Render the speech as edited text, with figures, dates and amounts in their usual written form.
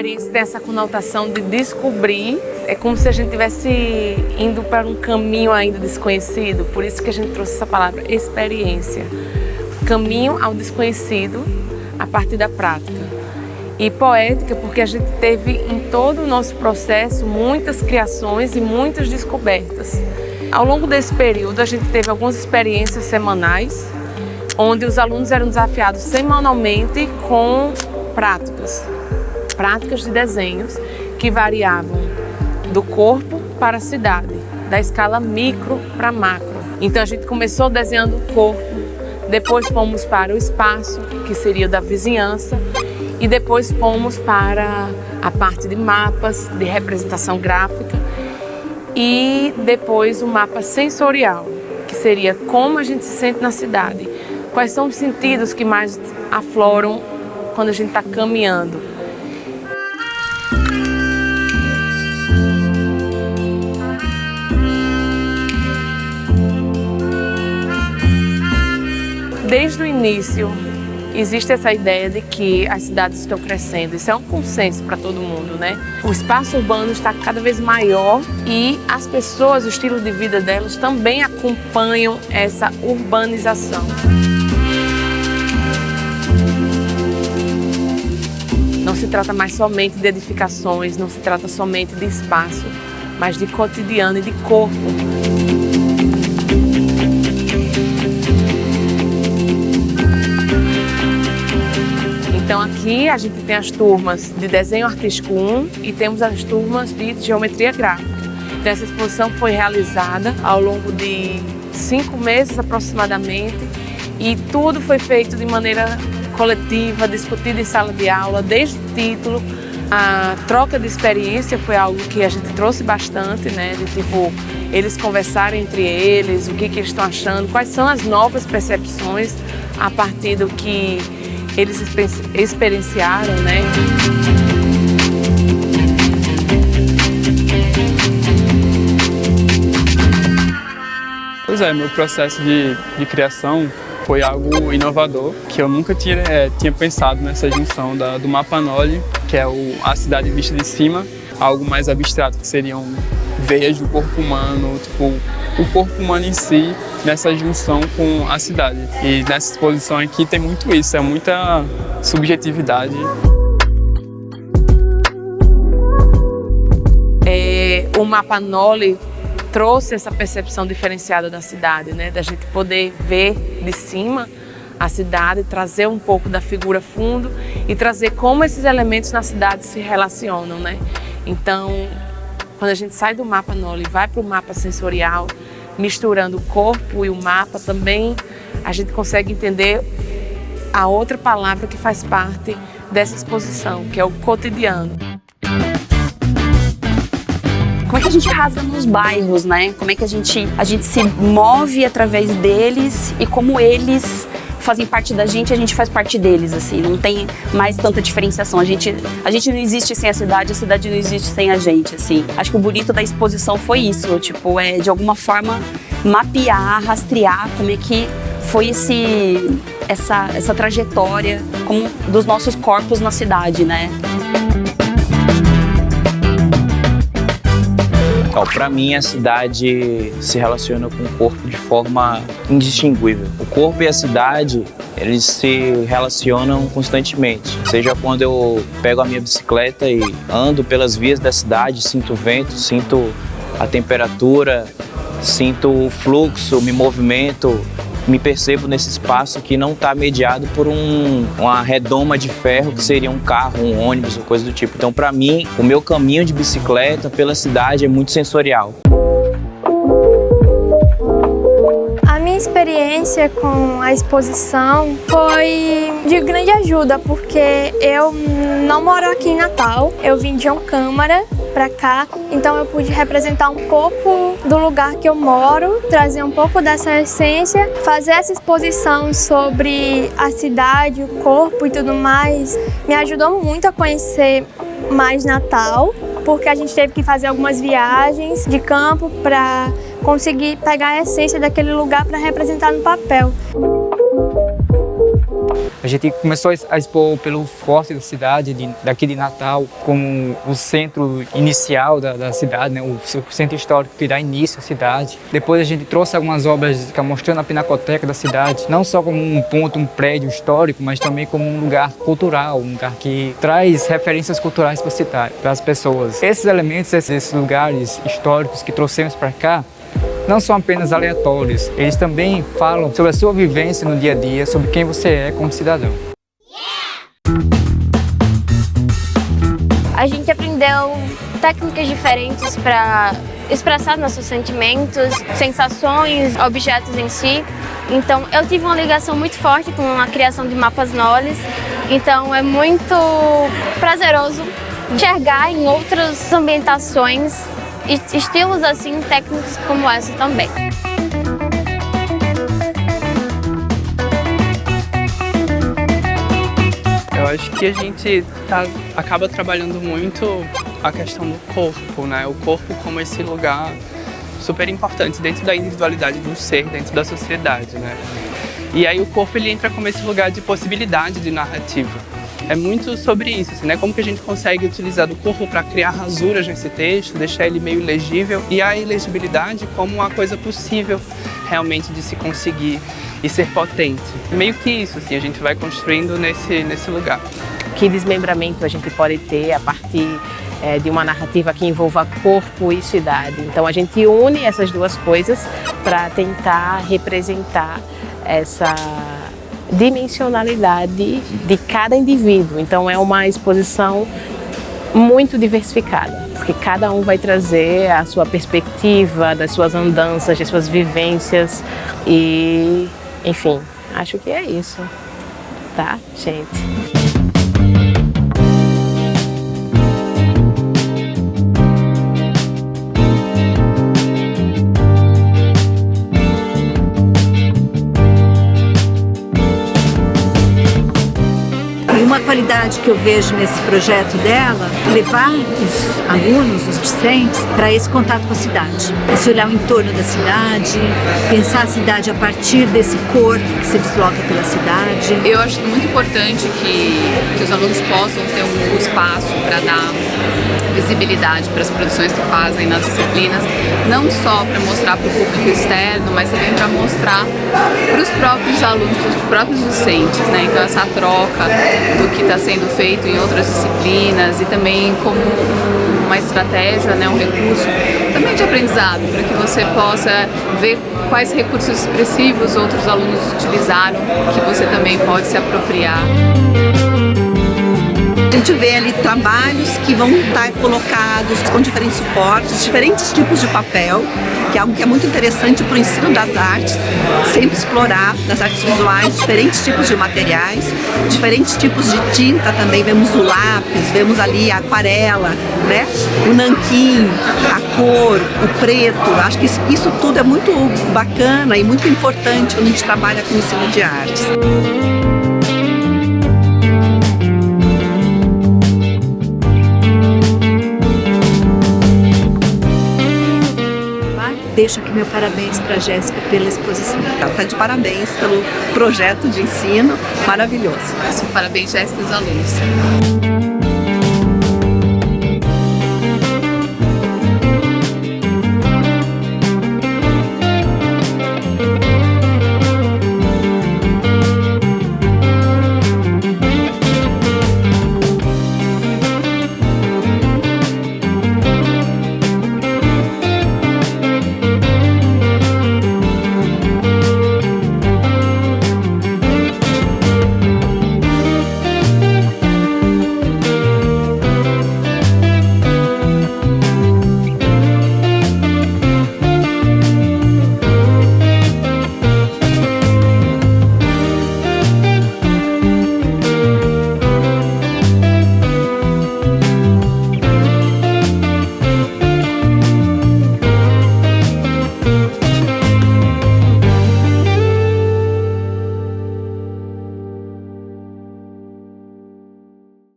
experiência tem essa conotação de descobrir, é como se a gente estivesse indo para um caminho ainda desconhecido, por isso que a gente trouxe essa palavra experiência. Caminho ao desconhecido a partir da prática. E poética porque a gente teve em todo o nosso processo muitas criações e muitas descobertas. Ao longo desse período a gente teve algumas experiências semanais, onde os alunos eram desafiados semanalmente com práticas de desenhos que variavam do corpo para a cidade, da escala micro para macro. Então a gente começou desenhando o corpo, depois fomos para o espaço, que seria o da vizinhança, e depois fomos para a parte de mapas, de representação gráfica, e depois o mapa sensorial, que seria como a gente se sente na cidade. Quais são os sentidos que mais afloram quando a gente está caminhando? Desde o início, existe essa ideia de que as cidades estão crescendo. Isso é um consenso para todo mundo, né? O espaço urbano está cada vez maior e as pessoas, o estilo de vida delas também acompanham essa urbanização. Não se trata mais somente de edificações, não se trata somente de espaço, mas de cotidiano e de corpo. Então aqui a gente tem as turmas de desenho artístico 1 e temos as turmas de geometria gráfica. Então essa exposição foi realizada ao longo de 5 meses aproximadamente e tudo foi feito de maneira coletiva, discutido em sala de aula, desde o título. A troca de experiência foi algo que a gente trouxe bastante, né? De tipo, eles conversarem entre eles, o que eles estão achando, quais são as novas percepções a partir do que eles experienciaram, né? Pois é, meu processo de criação foi algo inovador, que eu nunca tinha pensado nessa junção do Mapa Noli, que é a cidade vista de cima, algo mais abstrato, que seriam veias do corpo humano, tipo, o corpo humano em si, nessa junção com a cidade. E nessa exposição aqui tem muito isso, é muita subjetividade. O Mapa Noli trouxe essa percepção diferenciada da cidade, né? Da gente poder ver de cima a cidade, trazer um pouco da figura fundo e trazer como esses elementos na cidade se relacionam, né? Então, quando a gente sai do Mapa Noli e vai para o mapa sensorial, misturando o corpo e o mapa, também a gente consegue entender a outra palavra que faz parte dessa exposição, que é o cotidiano. Como é que a gente rasga nos bairros, né? Como é que a gente se move através deles e como eles fazem parte da gente faz parte deles, assim. Não tem mais tanta diferenciação. A gente não existe sem a cidade não existe sem a gente, assim. Acho que o bonito da exposição foi isso, tipo, de alguma forma mapear, rastrear como é que foi essa trajetória dos nossos corpos na cidade, né? Para mim, a cidade se relaciona com o corpo de forma indistinguível. O corpo e a cidade, eles se relacionam constantemente. Seja quando eu pego a minha bicicleta e ando pelas vias da cidade, sinto o vento, sinto a temperatura, sinto o fluxo, me movimento, me percebo nesse espaço que não está mediado por uma redoma de ferro, que seria um carro, um ônibus, ou coisa do tipo. Então, para mim, o meu caminho de bicicleta pela cidade é muito sensorial. A minha experiência com a exposição foi de grande ajuda, porque eu não moro aqui em Natal, eu vim de João Câmara para cá, então eu pude representar um pouco do lugar que eu moro, trazer um pouco dessa essência, fazer essa exposição sobre a cidade, o corpo e tudo mais, me ajudou muito a conhecer mais Natal, porque a gente teve que fazer algumas viagens de campo para conseguir pegar a essência daquele lugar para representar no papel. A gente começou a expor pelo forte da cidade, daqui de Natal, como o centro inicial da cidade, né? O centro histórico que dá início à cidade. Depois a gente trouxe algumas obras mostrando a pinacoteca da cidade, não só como um ponto, um prédio histórico, mas também como um lugar cultural, um lugar que traz referências culturais para as pessoas. Esses elementos, esses lugares históricos que trouxemos para cá, não são apenas aleatórios, eles também falam sobre a sua vivência no dia a dia, sobre quem você é como cidadão. A gente aprendeu técnicas diferentes para expressar nossos sentimentos, sensações, objetos em si. Então, eu tive uma ligação muito forte com a criação de mapas NOLIS. Então, é muito prazeroso enxergar em outras ambientações estilos assim, técnicos como essa também. Eu acho que a gente acaba trabalhando muito a questão do corpo, né? O corpo como esse lugar super importante dentro da individualidade do ser, dentro da sociedade, né? E aí o corpo ele entra como esse lugar de possibilidade de narrativa. É muito sobre isso, assim, né? Como que a gente consegue utilizar do corpo para criar rasuras nesse texto, deixar ele meio ilegível, e a ilegibilidade como uma coisa possível realmente de se conseguir e ser potente. Meio que isso, assim, a gente vai construindo nesse lugar. Que desmembramento a gente pode ter a partir de uma narrativa que envolva corpo e cidade. Então a gente une essas duas coisas para tentar representar essa dimensionalidade de cada indivíduo. Então é uma exposição muito diversificada, porque cada um vai trazer a sua perspectiva, das suas andanças, das suas vivências e, enfim, acho que é isso, tá, gente? Uma qualidade que eu vejo nesse projeto dela, levar os alunos, os discentes, para esse contato com a cidade. Esse olhar o entorno da cidade, pensar a cidade a partir desse corpo que se desloca pela cidade. Eu acho muito importante que os alunos possam ter um espaço para dar visibilidade para as produções que fazem nas disciplinas, não só para mostrar para o público externo, mas também para mostrar para os próprios alunos, para os próprios docentes, né? Então essa troca do que está sendo feito em outras disciplinas e também como uma estratégia, né? Um recurso também de aprendizado, para que você possa ver quais recursos expressivos outros alunos utilizaram, que você também pode se apropriar. A gente vê ali trabalhos que vão estar colocados com diferentes suportes, diferentes tipos de papel, que é algo que é muito interessante para o ensino das artes, sempre explorar nas artes visuais diferentes tipos de materiais, diferentes tipos de tinta também, vemos o lápis, vemos ali a aquarela, né? O nanquim, a cor, o preto, acho que isso tudo é muito bacana e muito importante quando a gente trabalha com o ensino de artes. Deixo aqui meu parabéns para a Jéssica pela exposição. Ela está de parabéns pelo projeto de ensino maravilhoso. Parabéns, Jéssica, e os alunos.